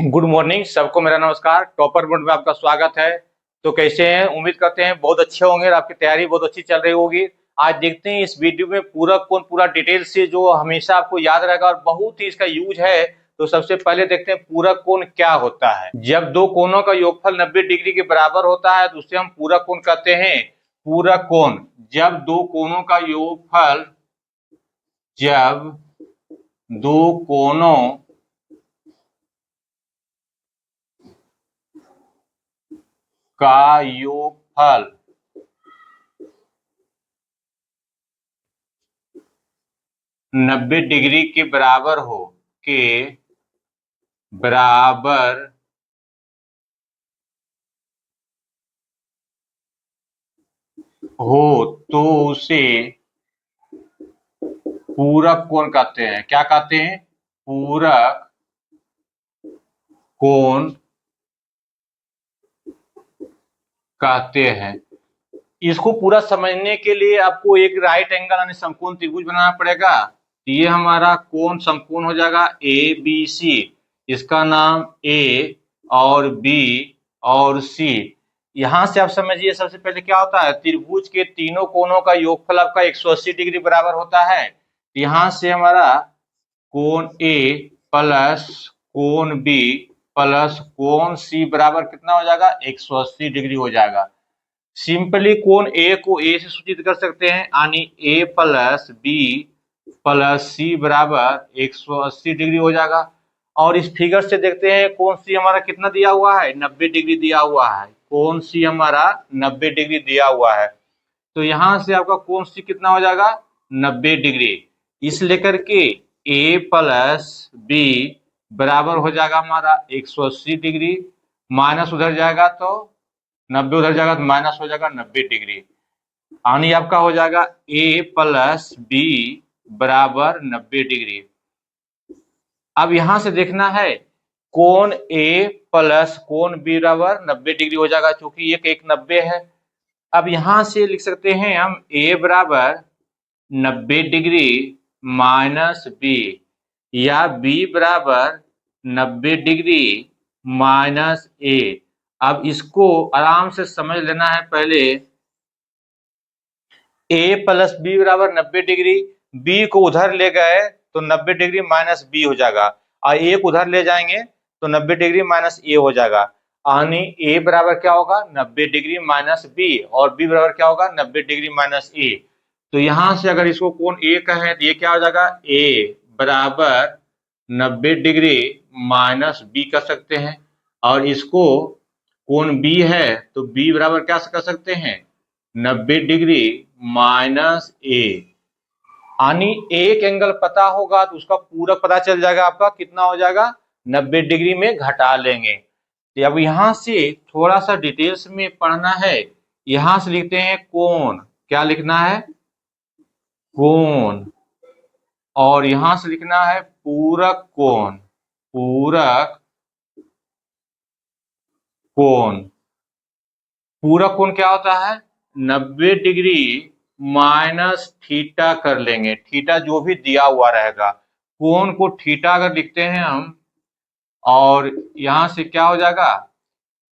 Good morning सबको, मेरा नमस्कार। टॉपर बोर्ड में आपका स्वागत है। तो कैसे हैं? उम्मीद करते हैं बहुत अच्छे होंगे और आपकी तैयारी बहुत अच्छी चल रही होगी। आज देखते हैं इस वीडियो में पूरक कोण पूरा डिटेल से, जो हमेशा आपको याद रहेगा और बहुत ही इसका यूज है। तो सबसे पहले देखते हैं पूरक कोण क्या होता है। जब दो कोणों का योगफल 90 डिग्री के बराबर होता है तो उसे हम पूरक कोण कहते हैं। पूरक कोण जब दो कोणों का योगफल जब दो कोणों का योगफल 90 डिग्री के बराबर हो तो उसे पूरक कोण कहते हैं। क्या कहते हैं? पूरक कोण कहते हैं। इसको पूरा समझने के लिए आपको एक राइट एंगल यानी समकोण त्रिभुज बनाना पड़ेगा। तो ये हमारा कोण समकोण हो जाएगा ABC। इसका नाम A और B और C। यहां से आप समझिए, सबसे पहले क्या होता है, त्रिभुज के तीनों कोणों का योगफल आपका 180 डिग्री बराबर होता है। तो यहां से हमारा कोण A प्लस कोण B प्लस कोण C बराबर कितना हो जाएगा? 180 डिग्री हो जाएगा। सिंपली कोण ए को ए से सूचित कर सकते हैं, यानी ए प्लस बी प्लस सी बराबर 180 डिग्री हो जाएगा। और इस फिगर से देखते हैं कोण सी हमारा कितना दिया हुआ है? 90 डिग्री दिया हुआ है। कोण सी हमारा 90 डिग्री दिया हुआ है। तो यहां से आपका कोण सी कितना हो जाएगा? 90 डिग्री। इस लेकर के ए प्लस बी बराबर हो जाएगा हमारा 180 डिग्री। माइनस उधर जाएगा तो 90 उधर जाएगा तो माइनस हो जाएगा 90 डिग्री। यानी आपका हो जाएगा ए प्लस बी बराबर 90 डिग्री। अब यहां से देखना है कोण ए प्लस कोण बी बराबर 90 डिग्री हो जाएगा, क्योंकि एक 90 है। अब यहां से लिख सकते हैं हम ए बराबर 90 डिग्री माइनस बी, या बी बराबर 90 डिग्री माइनस ए। अब इसको आराम से समझ लेना है। पहले ए प्लस बी बराबर 90 डिग्री, बी को उधर ले गए तो 90 डिग्री माइनस बी हो जाएगा, और ए को उधर ले जाएंगे तो 90 डिग्री माइनस ए हो जाएगा। यानी ए बराबर क्या होगा? 90 डिग्री माइनस बी, और बी बराबर क्या होगा? 90 डिग्री माइनस ए। तो यहां से अगर इसको कोण ए कहें तो ये क्या हो जाएगा? ए बराबर 90 डिग्री माइनस बी कर सकते हैं। और इसको कोण बी है तो बी बराबर क्या कर सकते हैं? 90 डिग्री माइनस ए। यानी एक एंगल पता होगा तो उसका पूरक पता चल जाएगा। आपका कितना हो जाएगा? 90 डिग्री में घटा लेंगे। तो अब यहां से थोड़ा सा डिटेल्स में पढ़ना है। यहां से लिखते हैं कोण। क्या लिखना है? कोण। और यहां से लिखना है पूरक कोण। पूरक कोण। पूरक कोण क्या होता है? 90 डिग्री माइनस थीटा कर लेंगे। थीटा जो भी दिया हुआ रहेगा, कोण को थीटा अगर लिखते हैं हम, और यहां से क्या हो जाएगा?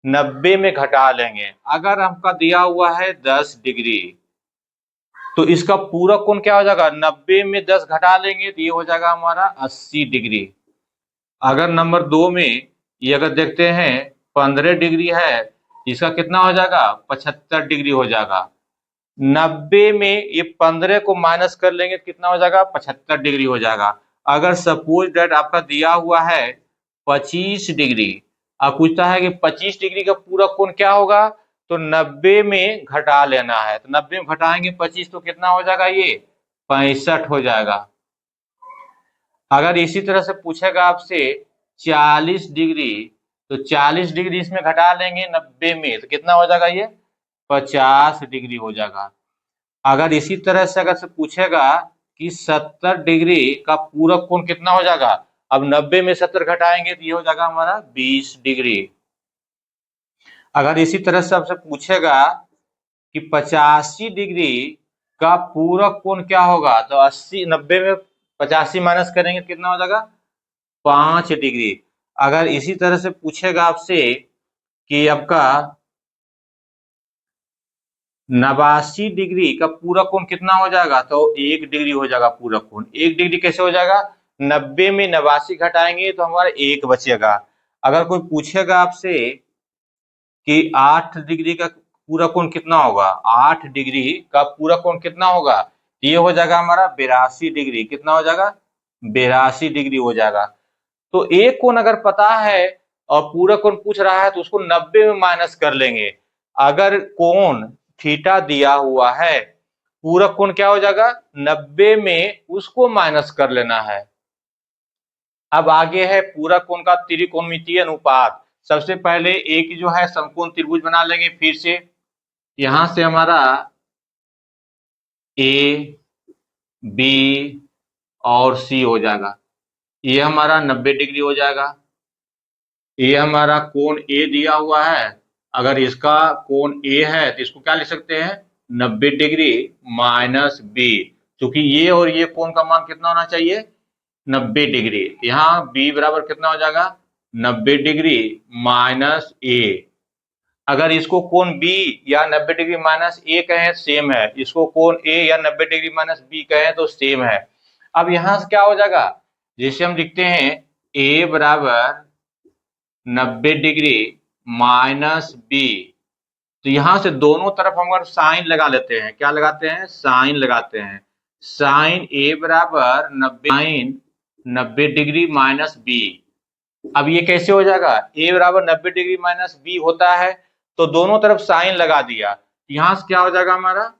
90 में घटा लेंगे। अगर हमका दिया हुआ है 10 डिग्री, तो इसका पूरक कोण क्या हो जाएगा? 90 में 10 घटा लेंगे तो ये हो जाएगा हमारा 80 डिग्री। अगर नंबर 2 में ये अगर देखते हैं 15 डिग्री है, इसका कितना हो जाएगा? 75 डिग्री हो जाएगा। 90 में ये 15 को माइनस कर लेंगे तो कितना हो जाएगा? 75 डिग्री हो जाएगा। अगर सपोज दैट आपका दिया हुआ है 25 डिग्री, अब पूछता है कि 25 डिग्री का पूरक कोण क्या होगा, तो 90 में घटा लेना है। तो 90 में घटाएंगे 25 तो कितना हो जाएगा? ये 65 हो जाएगा। अगर इसी तरह से पूछेगा आपसे 40 डिग्री, तो 40 डिग्री इसमें घटा लेंगे 90 में तो कितना हो जाएगा? ये 50 डिग्री हो जाएगा। अगर इसी तरह से अगर से पूछेगा कि 70 डिग्री का पूरक कोण कितना हो जाएगा, अब 90 में 70 घटाएंगे तो ये हो जाएगा हमारा 20 डिग्री। अगर इसी तरह से आपसे पूछेगा कि 85 डिग्री का पूरक कोण क्या होगा, तो 90 में 85 माइनस करेंगे कितना हो जाएगा? 5 डिग्री। अगर इसी तरह से पूछेगा आपसे कि आपका 89 डिग्री का पूरा कोण कितना हो जाएगा, तो 1 डिग्री हो जाएगा पूरा कोण। 1 डिग्री कैसे हो जाएगा, 90 में 89 घटाएंगे तो हमारा 1 बचेगा। अगर कोई पूछेगा आपसे कि 8 डिग्री का पूरा कोण कितना होगा, 8 डिग्री का पूरा कोण कितना होगा, ये हो जाएगा हमारा 82 डिग्री। कितना हो जाएगा, 82 डिग्री हो जाएगा। तो एक कोण अगर पता है और पूरा कोण पूछ रहा है तो उसको 90 में माइनस कर लेंगे। अगर कोण थीटा दिया हुआ है, पूरा कोण क्या हो जाएगा, 90 में उसको माइनस कर लेना है। अब आगे है पूरा कोण का त्रिकोणमितीय अनुपात। सबसे पहले एक जो है समकोण त्रिभुज बना लेंगे फिर से। यहां से हमारा ए, बी और सी हो जाएगा। ये हमारा 90 डिग्री हो जाएगा। ये हमारा कोण ए दिया हुआ है, अगर इसका कोण ए है तो इसको क्या लिख सकते हैं, 90 डिग्री माइनस बी। क्योंकि ये और ये कोण का मान कितना होना चाहिए, 90 डिग्री। यहाँ बी बराबर कितना हो जाएगा, 90 डिग्री माइनस ए। अगर इसको कोण बी या 90 डिग्री माइनस ए कहें सेम है, इसको कोण ए या 90 डिग्री माइनस बी कहें तो सेम है। अब यहां से क्या हो जाएगा, जैसे हम लिखते हैं ए बराबर 90 डिग्री माइनस बी, तो यहां से दोनों तरफ हम अगर साइन लगा लेते हैं, क्या लगाते हैं, साइन लगाते हैं। साइन ए बराबर 90 डिग्री माइनस बी। अब ये कैसे हो जाएगा, ए बराबर 90 डिग्री माइनस बी होता है तो दोनों तरफ साइन लगा दिया, यहां से क्या हो जाएगा हमारा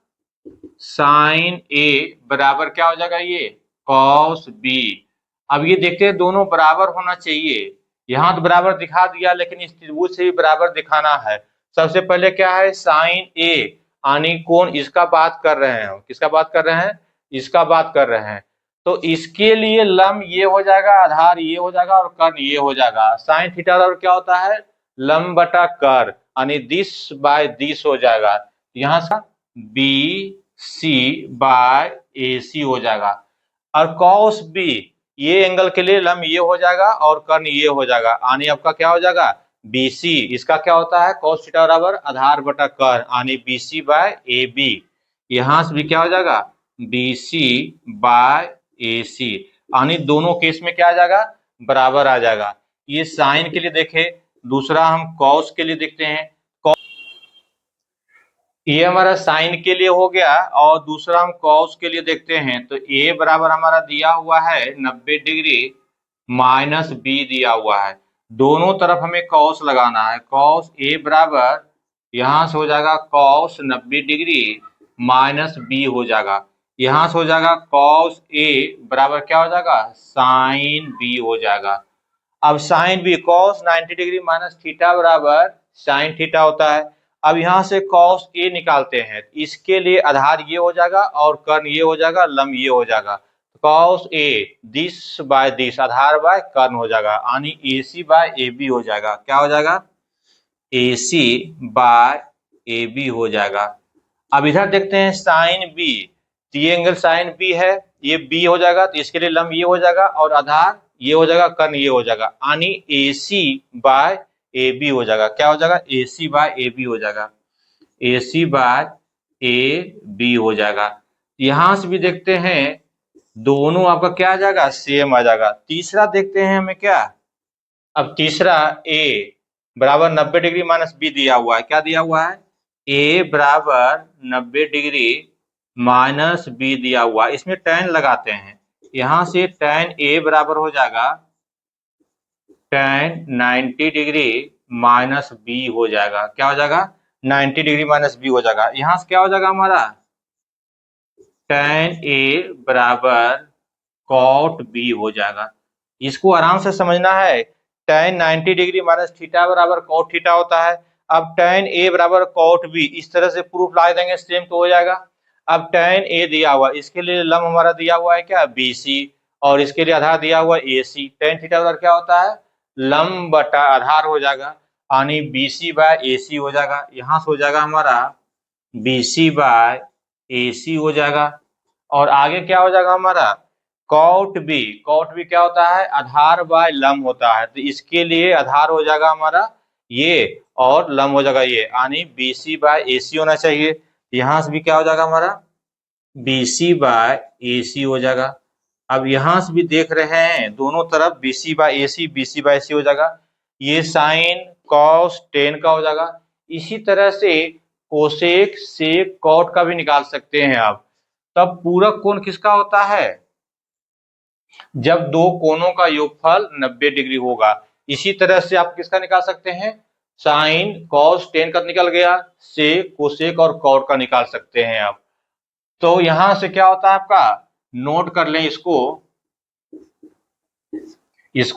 साइन ए बराबर क्या हो जाएगा, ये कॉस बी। अब ये देखते हैं दोनों बराबर होना चाहिए। यहां तो बराबर दिखा दिया, लेकिन इस त्रिभुज से भी बराबर दिखाना है। सबसे पहले क्या है, साइन ए यानी कोण इसका बात कर रहे हैं, किसका बात कर रहे हैं, इसका बात कर रहे हैं। तो इसके लिए लंब ये हो जाएगा, आधार ये हो जाएगा और कर्ण ये हो जाएगा। साइन थीटा बराबर क्या होता है, लंब बटा कर, यानी दिस बाय दिस हो जाएगा। यहां से बी सी बाय ए सी हो जाएगा। और कॉस बी, ये एंगल के लिए लंब ये हो जाएगा और कर्ण ये हो जाएगा, यानी आपका क्या हो जाएगा बीसी। इसका क्या होता है, कॉस थीटा बराबर आधार बटा कर्ण, यानी बीसी बाय ए बी। यहां से भी क्या हो जाएगा, बीसी बाय ए सी, यानी दोनों केस में क्या आ जाएगा, बराबर आ जाएगा। ये साइन के लिए देखे। दूसरा हम कॉस के लिए देखते हैं। ये हमारा साइन के लिए हो गया और दूसरा हम कॉस के लिए देखते हैं। तो ए बराबर हमारा दिया हुआ है 90 डिग्री माइनस बी दिया हुआ है। दोनों तरफ हमें कॉस लगाना है। कॉस ए बराबर यहां से हो जाएगा कॉस 90 डिग्री माइनस बी हो जाएगा। यहां से हो जाएगा कॉस ए बराबर क्या हो जाएगा, साइन बी हो जाएगा। अब sine B cos 90 degree minus theta बराबर साइन थीटा होता है। अब यहां से कॉस ए निकालते हैं, इसके लिए आधार ये हो जाएगा और कर्ण ये हो जाएगा, लंब ये हो जाएगा। Cos A this by this, आधार बाय कर्ण हो जाएगा, यानी ए सी बाय ए बी हो जाएगा। क्या हो जाएगा, ए सी बाय ए बी हो जाएगा। अब इधर देखते हैं साइन बी, तो ये एंगल साइन बी है, ये बी हो जाएगा, तो इसके लिए लंब ये हो जाएगा और आधार ये हो जाएगा, कर्ण ये हो जाएगा, यानी ए सी बाय ए बी हो जाएगा। क्या हो जाएगा, ए सी बाय ए बी हो जाएगा, ए सी बाय ए बी हो जाएगा। यहां से भी देखते हैं दोनों आपका क्या आ जाएगा, सेम आ जाएगा। तीसरा देखते हैं हमें क्या, अब तीसरा ए बराबर 90 डिग्री माइनस बी दिया हुआ है। क्या दिया हुआ है, ए बराबर 90 डिग्री माइनस बी दिया हुआ है। इसमें tan लगाते हैं, यहां से tan ए बराबर हो जाएगा tan 90 डिग्री माइनस बी हो जाएगा। क्या हो जाएगा, 90 डिग्री माइनस बी हो जाएगा। यहां से क्या हो जाएगा हमारा tan ए बराबर cot बी हो जाएगा। इसको आराम से समझना है। tan 90 डिग्री माइनस थीटा बराबर cot थीटा होता है। अब tan ए बराबर cot बी, इस तरह से प्रूफ ला देंगे सेम तो हो जाएगा। अब tan ए दिया हुआ, इसके लिए लंब हमारा दिया हुआ है क्या, BC, और इसके लिए आधार दिया हुआ है AC। tan थीटा बराबर क्या होता है, लंब बटा आधार हो जाएगा, यानी BC बाय AC हो जाएगा। यहां से हो जाएगा हमारा BC बाय AC हो जाएगा। और आगे क्या हो जाएगा हमारा कॉट बी क्या होता है, आधार बाय लंब होता है, तो इसके लिए आधार हो जाएगा हमारा ये और लंब हो जाएगा ये, यानी BC बाय AC होना चाहिए। यहां से भी क्या हो जाएगा हमारा BC बाय AC हो जाएगा। अब यहां से भी देख रहे हैं दोनों तरफ BC बाय AC हो जाएगा। ये साइन कॉस टेन का हो जाएगा। इसी तरह से कोसेक सेक कॉट का भी निकाल सकते हैं आप। तब पूरक कोण किसका होता है, जब दो कोणों का योगफल 90 डिग्री होगा। इसी तरह से आप किसका निकाल सकते हैं, साइन कॉस टेन का निकल गया, सेक कोसेक और कॉट का निकाल सकते हैं आप। तो यहां से क्या होता है आपका, नोट कर लें इसको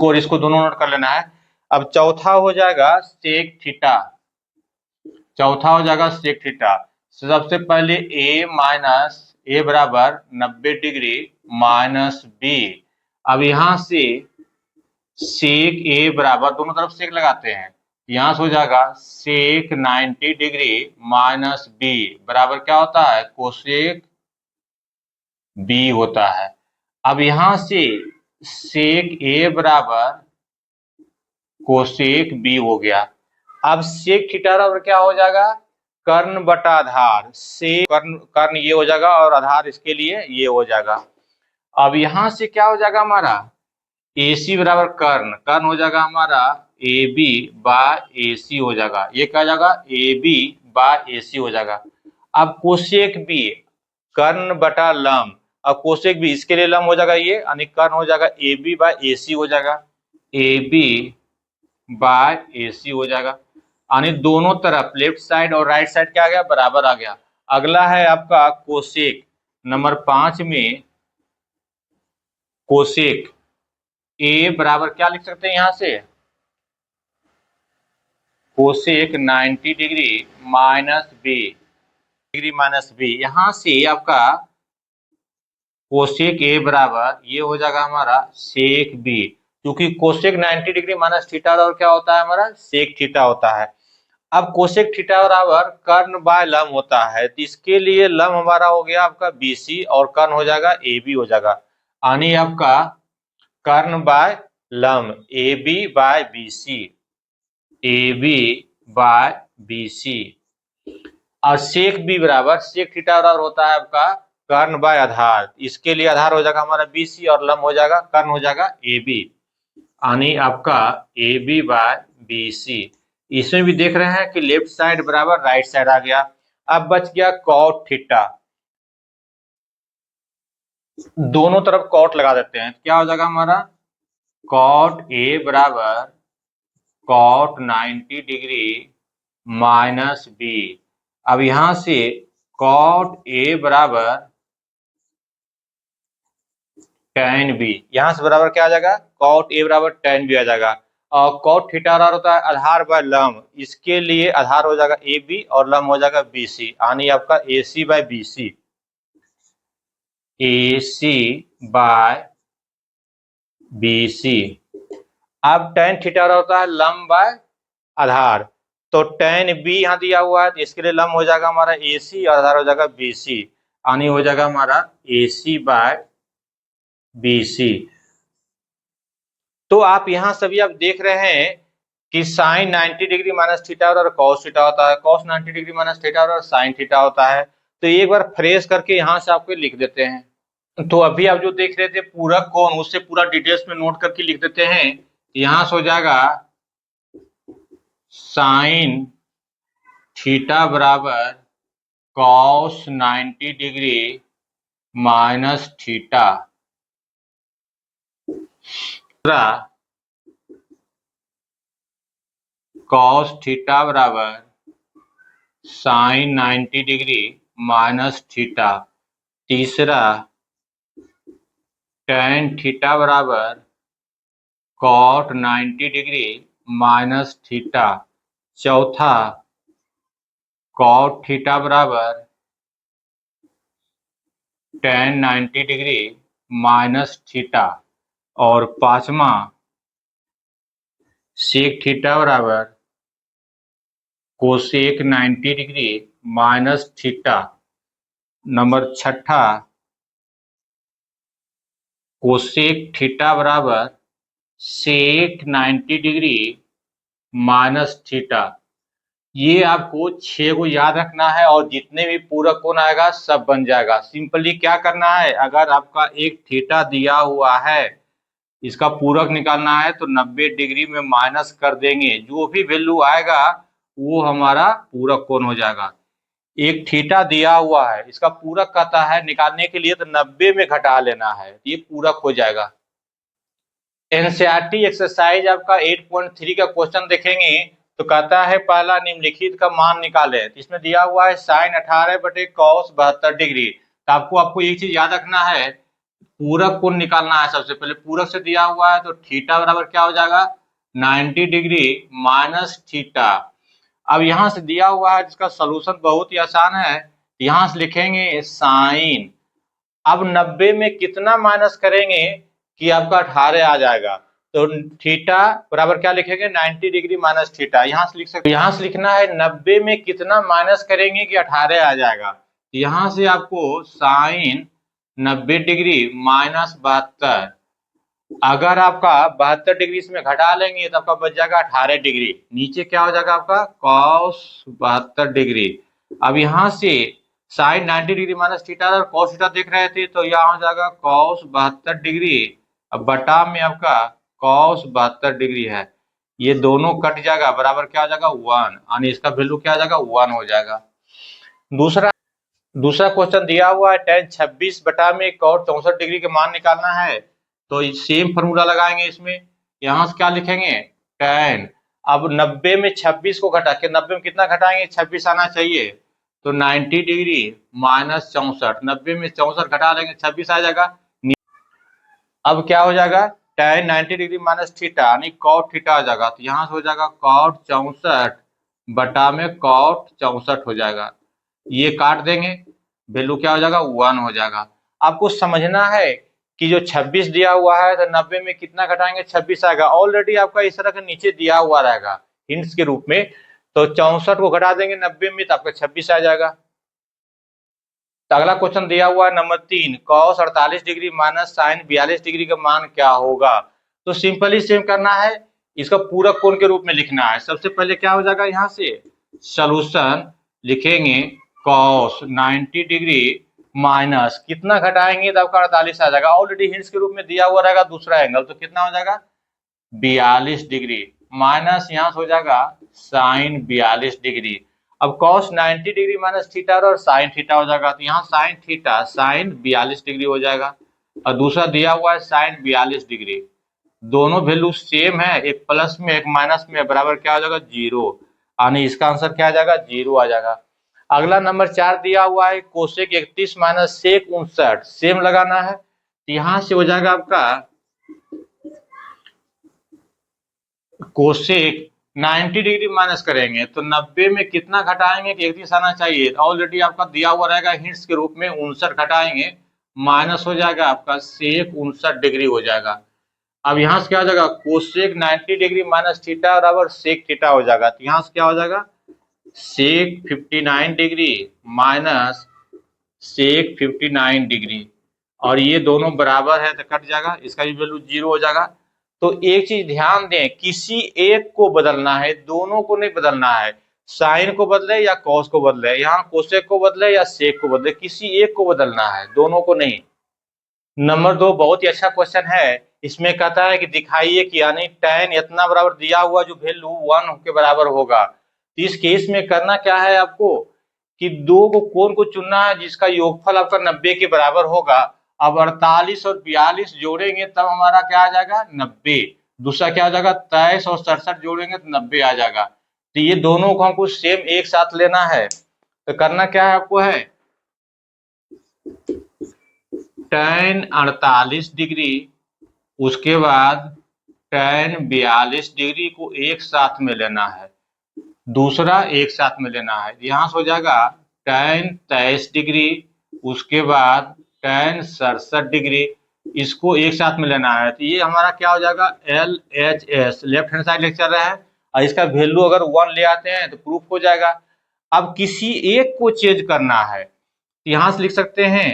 और इसको दोनों नोट कर लेना है। अब चौथा हो जाएगा सेक थीटा, सबसे पहले ए बराबर 90 डिग्री माइनस बी। अब यहां से सेक ए बराबर, दोनों तरफ सेक लगाते हैं, यहां से हो जाएगा सेक 90 डिग्री माइनस बी बराबर क्या होता है, कोसेक बी होता है। अब यहां से सेक ए बराबर कोसेक बी हो गया। अब सेक थीटा बराबर क्या हो जाएगा, कर्ण बटा आधार, से कर्ण ये हो जाएगा और आधार इसके लिए ये हो जाएगा। अब यहां से क्या हो जाएगा हमारा, AC बराबर कर्ण हो जाएगा हमारा AB बाय AC हो जाएगा, ये क्या हो जाएगा AB बाय AC हो जाएगा। अब कोसेक बी कर्ण बटा लंब, अब कोसेक बी इसके लिए लंब हो जाएगा ये, यानी कर्ण हो जाएगा AB बाय AC हो जाएगा, AB बाय AC हो जाएगा, यानी दोनों तरफ लेफ्ट साइड और राइट साइड क्या आ गया, बराबर आ गया। अगला है आपका कोसेक, नंबर 5 में कोसेक ए बराबर क्या लिख सकते हैं यहां से, कोसेक 90 डिग्री माइनस बी, यहां से आपका कोसेक ए बराबर ये हो जाएगा हमारा सेक बी, क्योंकि कोसेक 90 डिग्री माइनस थीटा और क्या होता है हमारा सेक थीटा होता है। अब कोसेक थीटा बराबर कर्ण बाय लंब होता है, तो इसके लिए लंब हमारा हो गया आपका BC और कर्ण हो जाएगा AB हो जाएगा, यानी आपका कर्ण बाय लंब AB बाय BC। और सेक बी बराबर सेक थीटा बराबर होता है आपका कर्ण बाय आधार, इसके लिए आधार हो जाएगा हमारा BC और लंब हो जाएगा कर्ण हो जाएगा AB, यानी आपका AB बाय BC। इसमें भी देख रहे हैं कि लेफ्ट साइड बराबर राइट साइड आ गया। अब बच गया कॉट थीटा, दोनों तरफ कॉट लगा देते हैं, क्या हो जाएगा हमारा कॉट A बराबर कॉट 90 डिग्री माइनस बी। अब यहां से कॉट A बराबर tan B, यहां से बराबर क्या आ जाएगा कॉट A बराबर tan B आ जाएगा। और कॉट थीटा बराबर होता है आधार बाय लंब, इसके लिए आधार हो जाएगा AB और लंब हो जाएगा BC, यानी आपका AC by BC, AC by BC। अब tan थीटा होता है लंब बाय आधार, तो tan B यहाँ दिया हुआ है, तो इसके लिए लंब हो जाएगा हमारा AC और आधार हो जाएगा BC, यानी हो जाएगा हमारा AC बाय BC। तो आप यहां सभी आप देख रहे हैं कि साइन 90 डिग्री माइनस थीटा और कॉस थीटा होता है, कॉस 90 डिग्री माइनस थीटा और साइन थीटा होता है। तो एक बार फ्रेश करके यहां से आपको लिख देते हैं। तो अभी आप जो देख रहे थे पूरक कोण, उससे पूरा डिटेल्स में नोट करके लिख देते हैं। यहां से हो जाएगा साइन थीटा बराबर cos 90 degree minus theta, cos theta बराबर साइन 90 डिग्री माइनस थीटा, तीसरा tan थीटा बराबर कॉट 90 डिग्री माइनस थीटा, चौथा कॉट थीटा बराबर tan 90 डिग्री माइनस थीटा, और पांचवा सेक थीटा बराबर cosec 90 degree minus theta, number छठा कोसेक थीटा बराबर सेक 90 डिग्री माइनस थीटा। ये आपको 6 को याद रखना है और जितने भी पूरक कोण आएगा सब बन जाएगा। सिंपली क्या करना है, अगर आपका एक थीटा दिया हुआ है, इसका पूरक निकालना है तो 90 डिग्री में माइनस कर देंगे, जो भी वैल्यू आएगा वो हमारा पूरक कोण हो जाएगा। एक थीटा दिया हुआ है, इसका पूरक कहता है निकालने के लिए तो 90 में घटा लेना है, ये पूरक हो जाएगा। एनसीईआरटी एक्सरसाइज आपका 8.3 का क्वेश्चन देखेंगे तो कहता है पहला निम्नलिखित का मान निकाले। तो इसमें दिया हुआ है साइन 18 बटे कॉस 72 डिग्री। तो आपको एक चीज याद रखना है, पूरक कोण निकालना है। सबसे पहले पूरक से दिया हुआ है तो थीटा बराबर क्या हो जाएगा 90 डिग्री माइनस थीटा। अब यहां से दिया हुआ है जिसका सोल्यूशन बहुत ही आसान है, यहां से लिखेंगे साइन। अब 90 में कितना माइनस करेंगे कि आपका 18 आ जाएगा, तो थीटा बराबर क्या लिखेंगे 90 डिग्री माइनस थीटा। यहां से लिख सकते, यहां से लिखना है 90 में कितना माइनस करेंगे कि 18 आ जाएगा। यहां से आपको साइन 90 डिग्री माइनस 72, अगर आपका 72 डिग्री इसमें घटा लेंगे तो आपका बच जाएगा 18 डिग्री। नीचे क्या हो जाएगा आपका कॉस 72 डिग्री। अब यहां से साइन 90 डिग्री माइनस थीटा और कॉस थीटा देख रहे थे तो यहाँ हो जाएगा कॉस 72 डिग्री। अब बटा में आपका कॉस 72 डिग्री है, ये दोनों कट जाएगा, बराबर क्या हो जाएगा 1, यानी इसका वैल्यू क्या हो जाएगा 1 हो जाएगा। दूसरा क्वेश्चन दिया हुआ है tan 26 बटा में cot 64 डिग्री के मान निकालना है, तो सेम फॉर्मूला लगाएंगे इसमें। यहां से क्या लिखेंगे tan, अब 90 में 26 को घटा के 90 में कितना घटाएंगे 26 आना चाहिए, तो 90 डिग्री माइनस 64, 90 में 64 घटा लेंगे 26 आ जाएगा। अब क्या हो जाएगा tan 90 डिग्री माइनस थीटा यानी cot थीटा आ जाएगा, तो यहां से हो जाएगा cot 64 बटा में cot 64 हो जाएगा। ये काट देंगे, वैल्यू क्या हो जाएगा 1 हो जाएगा। आपको समझना है कि जो 26 दिया हुआ है तो 90 में कितना घटाएंगे 26 आएगा। ऑलरेडी आपका इस तरह के नीचे दिया हुआ रहेगा हिंट्स के रूप में, तो 64 को घटा देंगे 90 में तो आपका 26 आ जाएगा। तो अगला क्वेश्चन दिया हुआ है number 3, cos 48 degree minus sine 42 degree का मान क्या होगा। तो सिंपली सेम करना है, इसका पूरक कोण के रूप में लिखना है। सबसे पहले क्या हो जाएगा, यहाँ से सॉल्यूशन लिखेंगे कॉस 90 डिग्री माइनस कितना घटाएंगे तो आपका 48 आ जाएगा। ऑलरेडी हिंट्स के रूप में दिया हुआ रहेगा दूसरा एंगल, तो कितना हो जाएगा 42 डिग्री माइनस यहाँ से हो जाएगा साइन 42 डिग्री। अब cos 90 डिग्री माइनस थीटा और साइन थीटा हो जाएगा, तो यहाँ साइन थीटा साइन 42 डिग्री हो जाएगा। और दूसरा दिया हुआ है साइन 42 डिग्री, दोनों वैल्यू सेम है, एक प्लस में एक माइनस में, बराबर क्या हो जाएगा 0, यानी इसका आंसर क्या आ जाएगा 0 आ जाएगा। अगला नंबर 4 दिया हुआ है कोसेक 31 माइनस सेक 59, सेम लगाना है, तो यहाँ से हो जाएगा आपका कोसेक 90 डिग्री माइनस करेंगे तो 90 में कितना घटाएंगे कि 31 आना चाहिए। ऑलरेडी आपका दिया हुआ रहेगा हिंट्स के रूप में 59 घटाएंगे, माइनस हो जाएगा आपका सेक 59 डिग्री हो जाएगा। अब यहाँ से क्या हो जाएगा कोसेक 90 डिग्री माइनस थीटा बराबर सेक थीटा हो जाएगा, तो यहाँ से क्या हो जाएगा सेक 59 डिग्री माइनस सेक 59 डिग्री, और ये दोनों बराबर है तो कट जाएगा, इसका भी वैल्यू 0 हो जाएगा। तो एक चीज ध्यान दें, किसी एक को बदलना है, दोनों को नहीं बदलना है। साइन को बदले या कॉस को बदले, यहाँ कोसेक को बदले या सेक को बदले, किसी एक को बदलना है, दोनों को नहीं। नंबर 2 बहुत ही अच्छा क्वेश्चन है, इसमें कहता है कि दिखाइए कि यानी tan इतना बराबर दिया हुआ जो वैल्यू 1 के बराबर होगा। तो इस केस में करना क्या है आपको कि दो को कोण को चुनना है जिसका योगफल आपका 90 के बराबर होगा। अब 48 और 42 जोड़ेंगे तब हमारा क्या आ जाएगा 90, दूसरा क्या हो जाएगा 23 और 67 जोड़ेंगे तो 90 आ जाएगा। तो ये दोनों को हमको सेम एक साथ लेना है, तो करना क्या है आपको है tan 48 डिग्री उसके बाद tan 42 डिग्री को एक साथ में लेना है, दूसरा एक साथ में लेना है। यहाँ से हो जाएगा tan 23 डिग्री उसके बाद tan 67 डिग्री, इसको एक साथ में लेना है, तो ये हमारा क्या हो जाएगा LHS, लेफ्ट हैंड साइड लेके चल रहा है, और इसका वैल्यू अगर 1 ले आते हैं तो प्रूफ हो जाएगा। अब किसी एक को चेंज करना है, तो यहाँ से लिख सकते हैं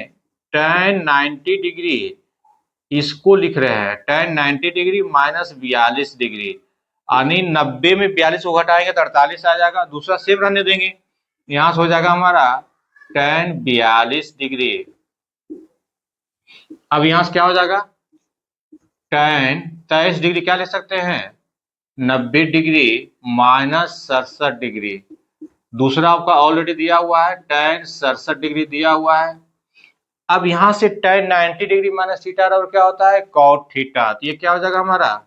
tan 90 डिग्री इसको लिख रहे हैं tan 90 डिग्री माइनस 42 डिग्री, यानी 90 में 42 को घटाएंगे तो 48 आ जाएगा। दूसरा सेम रहने देंगे, यहां से हो जाएगा हमारा tan 42 डिग्री। अब यहां से क्या हो जाएगा, tan 23 डिग्री क्या ले सकते हैं, 90 डिग्री माइनस 67 डिग्री। दूसरा आपका ऑलरेडी दिया हुआ है, tan 67 डिग्री दिया हुआ है। अब यहां से tan 90 डिग्री माइनस थीटा और क्या होता है, cot थीटा। तो ये क्या हो जाएगा हमारा,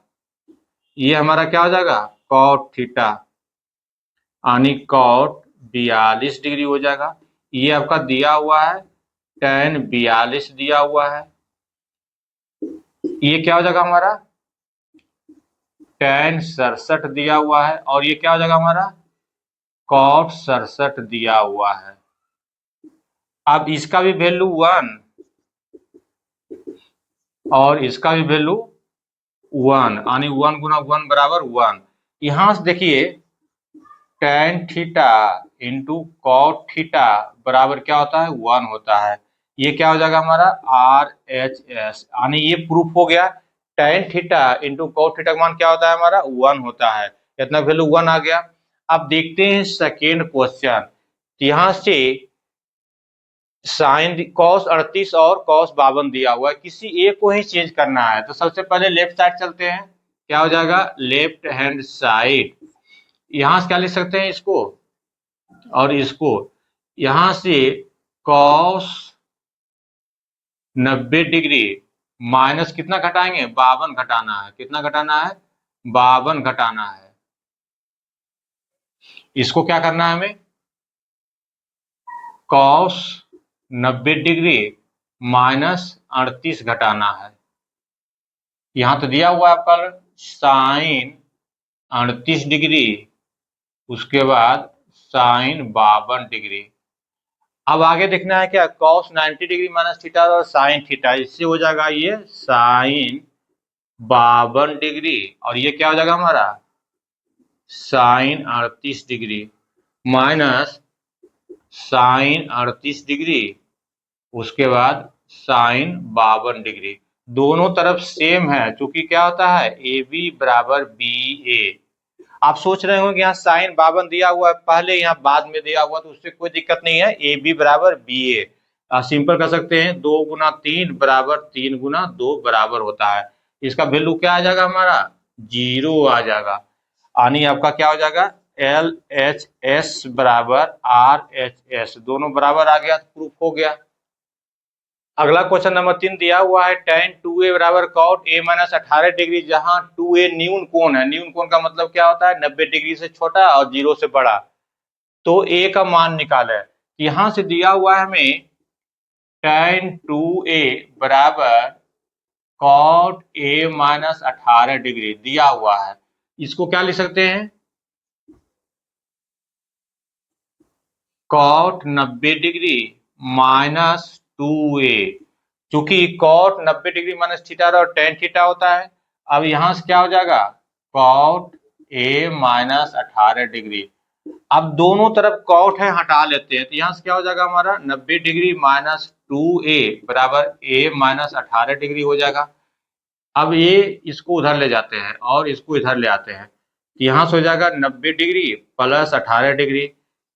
ये हमारा क्या हो जाएगा, cot थीटा, यानी cot 42 डिग्री हो जाएगा। ये आपका दिया हुआ है tan 42 दिया हुआ है। ये क्या हो जाएगा हमारा, tan 67 दिया हुआ है, और ये क्या हो जाएगा हमारा, cot 67 दिया हुआ है। अब इसका भी वैल्यू 1 और इसका भी वैल्यू 1, यानी 1 गुना 1 बराबर 1। यहां से देखिए tan theta into cot theta बराबर क्या होता है, 1 होता है। ये क्या हो जाएगा हमारा RHS, यानी ये प्रूफ हो गया tan theta into cot theta का मान क्या होता है हमारा, 1 होता है। इतना वैल्यू 1 आ गया। अब देखते हैं सेकेंड क्वेश्चन। यहां से साइन cos 38 और cos 52 दिया हुआ है, किसी एक को ही चेंज करना है। तो सबसे पहले लेफ्ट साइड चलते हैं, क्या हो जाएगा, लेफ्ट हैंड साइड। यहां से क्या लिख सकते हैं, इसको और इसको। यहां से cos 90 डिग्री माइनस कितना घटाएंगे, 52 घटाना है। कितना घटाना है, 52 घटाना है। इसको क्या करना है हमें, cos 90 डिग्री माइनस 38 घटाना है। यहां तो दिया हुआ है आपका साइन 38 डिग्री, उसके बाद साइन 52 डिग्री। अब आगे देखना है क्या, cos 90 डिग्री माइनस थीटा और साइन थीटा, इससे हो जाएगा ये साइन 52 डिग्री, और ये क्या हो जाएगा हमारा sine 38 degree minus sine 38 degree, उसके बाद साइन 52 डिग्री। दोनों तरफ सेम है, क्योंकि क्या होता है ए बी बराबर बी ए। आप सोच रहे होंगे यहाँ साइन 52 दिया हुआ है पहले, यहाँ बाद में दिया हुआ, तो उससे कोई दिक्कत नहीं है, ए बी बराबर बी ए। सिंपल कर सकते हैं, 2 गुना 3 बराबर 3 गुना 2 बराबर होता है। इसका वैल्यू क्या आ जाएगा हमारा, 0 आ जाएगा। यानी आपका क्या हो जाएगा, LHS बराबर RHS, दोनों बराबर आ गया, प्रूफ हो गया। अगला क्वेश्चन नंबर 3 दिया हुआ है tan 2a बराबर cot a माइनस 18 डिग्री, जहां 2a न्यून कोण है। न्यून कोण का मतलब क्या होता है, 90 डिग्री से छोटा और 0 से बड़ा। तो a का मान निकाले। यहां से दिया हुआ है हमें tan 2a बराबर cot a माइनस 18 डिग्री दिया हुआ है। इसको क्या लिख सकते हैं, cot 90 डिग्री माइनस 2a, क्योंकि cot 90 डिग्री माइनस थीटा और tan थीटा होता है। अब यहां से क्या हो जाएगा, cot a माइनस 18 डिग्री। अब दोनों तरफ cot है, हटा लेते हैं, तो यहां से क्या हो जाएगा हमारा 90 डिग्री माइनस 2a बराबर a माइनस 18 डिग्री हो जाएगा। अब ये इसको उधर ले जाते हैं और इसको इधर ले आते हैं, तो यहां से हो जाएगा 90 डिग्री प्लस 18 डिग्री।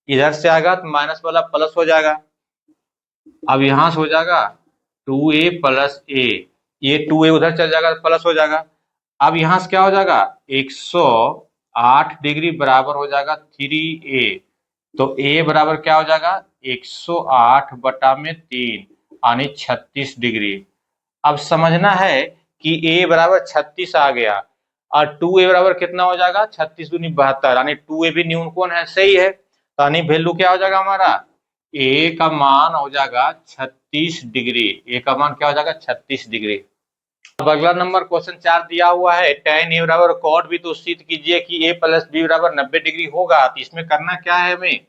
इधर से आएगा तो माइनस वाला प्लस हो जाएगा। अब यहां से हो जाएगा 2a प्लस a, ये 2a उधर चल जाएगा प्लस हो जाएगा। अब यहां से क्या हो जाएगा, 108 डिग्री बराबर हो जाएगा 3a। तो a बराबर क्या हो जाएगा, 108 बटा में 3, यानी 36 डिग्री। अब समझना है कि a बराबर 36 आ गया, और 2a बराबर कितना हो जाएगा, 36 दूनी 72, यानी 2a भी न्यून कोण है, सही है। तो यानी वैल्यू क्या हो जाएगा हमारा, a का मान हो जाएगा 36 डिग्री। a का मान क्या हो जाएगा, 36 डिग्री। अब अगला नंबर क्वेश्चन 4 दिया हुआ है tan a बराबर cot b, तो सिद्ध कीजिए कि a प्लस b बराबर 90 डिग्री होगा। तो इसमें करना क्या है, हमें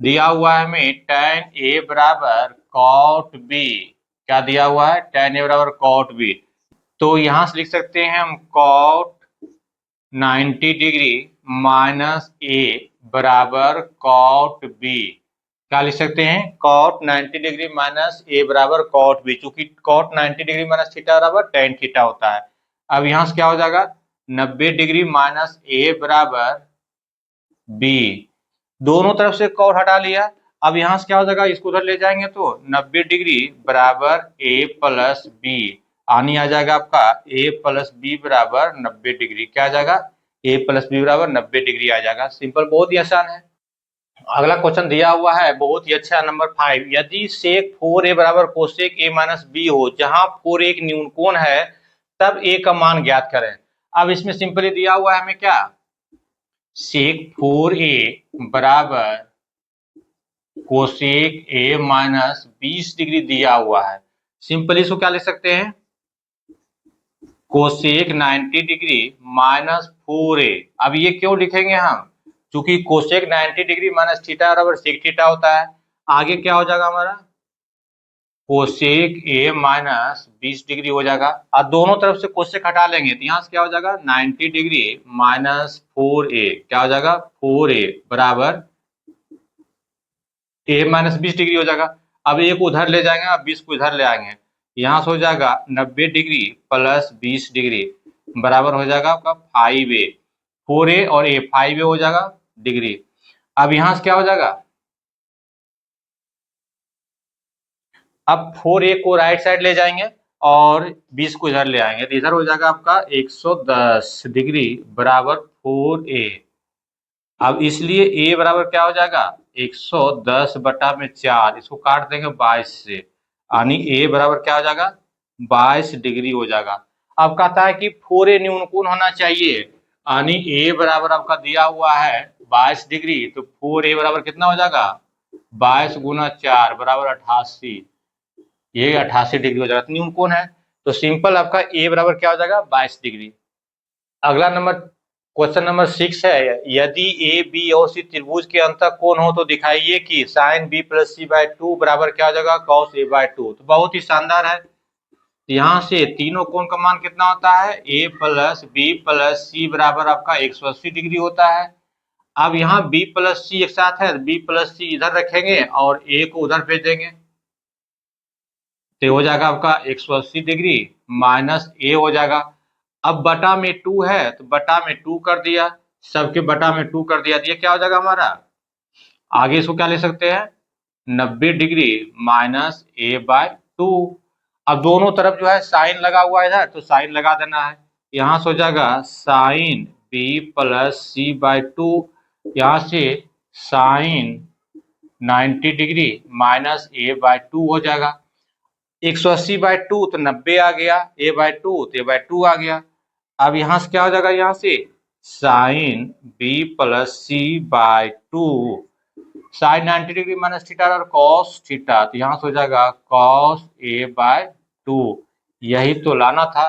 दिया हुआ है हमें tan a बराबर cot b, क्या दिया हुआ है, tan a बराबर cot b। तो यहां से लिख सकते हैं हम cot 90 डिग्री माइनस a बराबर cot b। क्या लिख सकते हैं, cot 90 डिग्री माइनस ए बराबर cot बी, चूंकि cot 90 डिग्री माइनस थीटा बराबर tan थीटा होता है। अब यहां से क्या हो जाएगा, 90 डिग्री माइनस ए बराबर बी, दोनों तरफ से cot हटा लिया। अब यहां से क्या हो जाएगा, इसको उधर ले जाएंगे तो 90 डिग्री बराबर ए प्लस बी, आनी आ जाएगा आपका ए प्लस बी बराबर 90 डिग्री, क्या आ जाएगा, ए प्लस बी बराबर 90 डिग्री आ जाएगा। सिंपल, बहुत ही आसान है। अगला क्वेश्चन दिया हुआ है बहुत ही अच्छा, नंबर 5, यदि सेक 4a बराबर कोसेक a माइनस बी हो, जहां 4 एक न्यून कोण है, तब a का मान ज्ञात करें। अब इसमें सिंपली दिया हुआ है हमें क्या, सेक 4a बराबर कोसेक a माइनस 20 डिग्री दिया हुआ है। सिंपली इसको क्या लिख सकते हैं, कोसेक 90 डिग्री माइनस 4a। अब ये क्यों लिखेंगे हम, चूंकि कोसेक 90 डिग्री माइनस थीटा बराबर सेक थीटा होता है। आगे क्या हो जाएगा हमारा, कोसेक ए माइनस 20 डिग्री हो जाएगा, और दोनों तरफ से कोसेक हटा लेंगे तो यहाँ से क्या हो जाएगा, 90 डिग्री माइनस 4a, क्या हो जाएगा 4a बराबर ए माइनस 20 डिग्री हो जाएगा। अब ए को उधर ले जाएंगे, अब 20 को इधर ले आएंगे, यहाँ से हो जाएगा 90 डिग्री प्लस 20 डिग्री बराबर हो जाएगा आपका 5a, 4a और a 5a हो जाएगा डिग्री। अब यहाँ से क्या हो जाएगा, अब 4a को राइट साइड ले जाएंगे और 20 को इधर ले आएंगे तो इधर हो जाएगा आपका 110 डिग्री बराबर 4a। अब इसलिए a बराबर क्या हो जाएगा, 110 बटा में 4, इसको काट देंगे 22 से, यानी a बराबर क्या हो जाएगा, 22 डिग्री हो जाएगा। अब कहता है कि 4a न्यून कोण होना चाहिए, यानी a बराबर आपका दिया हुआ है 22 डिग्री, तो 4a बराबर कितना हो जाएगा, 22 गुना 4 बराबर 88, ये 88 डिग्री हो जाएगा, न्यून कोण है। तो सिंपल आपका ए बराबर क्या हो जाएगा, 22 डिग्री। अगला नंबर, क्वेश्चन नंबर 6 है, यदि ए बी और सी त्रिभुज के अंतर कोण हो तो दिखाइए कि sign B plus C by 2 बराबर क्या हो जाएगा, कॉस ए बाय 2। तो बहुत ही शानदार है, यहाँ से तीनों कोण का मान कितना होता है, ए प्लस बी प्लस सी बराबर आपका 180 डिग्री होता है। अब यहाँ बी प्लस सी एक साथ है, बी प्लस सी इधर रखेंगे और ए को उधर भेज देंगे, तो हो जाएगा आपका 180 डिग्री माइनस ए हो जाएगा। अब बटा में 2 है तो बटा में 2 कर दिया, सबके बटा में 2 कर दिया, तो ये क्या हो जाएगा हमारा, आगे इसको क्या ले सकते हैं, 90 डिग्री माइनस ए बाय 2। अब दोनों तरफ जो है साइन लगा हुआ है इधर, तो साइन लगा देना है, यहाँ से हो जाएगा sign B plus C by 2, यहाँ से साइन 90 डिग्री माइनस ए बाय 2 हो जाएगा। 180 बाय 2 तो 90 आ गया, ए बाय 2 तो ए बाय 2 आ गया। अब यहां से क्या हो जाएगा, यहां से sine B plus C by 2, sine 90 degree minus theta और कॉस थीटा, तो यहां से हो जाएगा कॉस ए बाय 2, यही तो लाना था।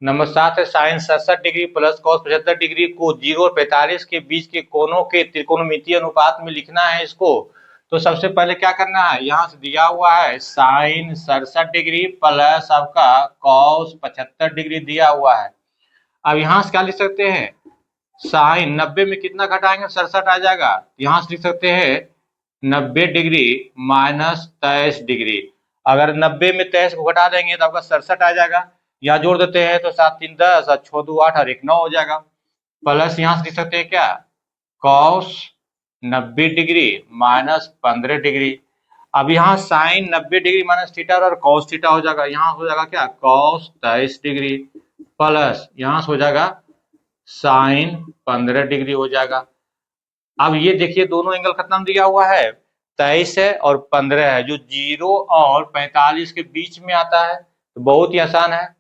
नंबर 7 है, sine 67 degree plus cos 75 degree को 0 और 45 के बीच के कोणों के त्रिकोणमितीय अनुपात में लिखना है इसको। तो सबसे पहले क्या करना है, यहाँ से दिया हुआ है साइन 67 डिग्री प्लस आपका कॉस 75 डिग्री दिया हुआ है। अब यहाँ से क्या लिख सकते हैं, साइन 90 में कितना घटाएंगे, 67 आ जाएगा, यहाँ से लिख सकते हैं 90 डिग्री माइनस 23 डिग्री। अगर 90 में 23 को घटा देंगे तो आपका 67 आ जाएगा, यहाँ जोड़ देते हैं तो 7 3 10 और 6 2 8 और 1 9 हो जाएगा। प्लस यहाँ से लिख सकते हैं क्या, कॉस 90 डिग्री माइनस 15 डिग्री। अब यहाँ साइन 90 डिग्री माइनस थीटा और कॉस थीटा हो जाएगा, यहाँ हो जाएगा क्या, कॉस 23 डिग्री प्लस यहाँ से हो जाएगा साइन 15 डिग्री हो जाएगा। अब ये देखिए दोनों एंगल का नाम दिया हुआ है, 23 है और 15 है, जो 0 और 45 के बीच में आता है, तो बहुत ही आसान है।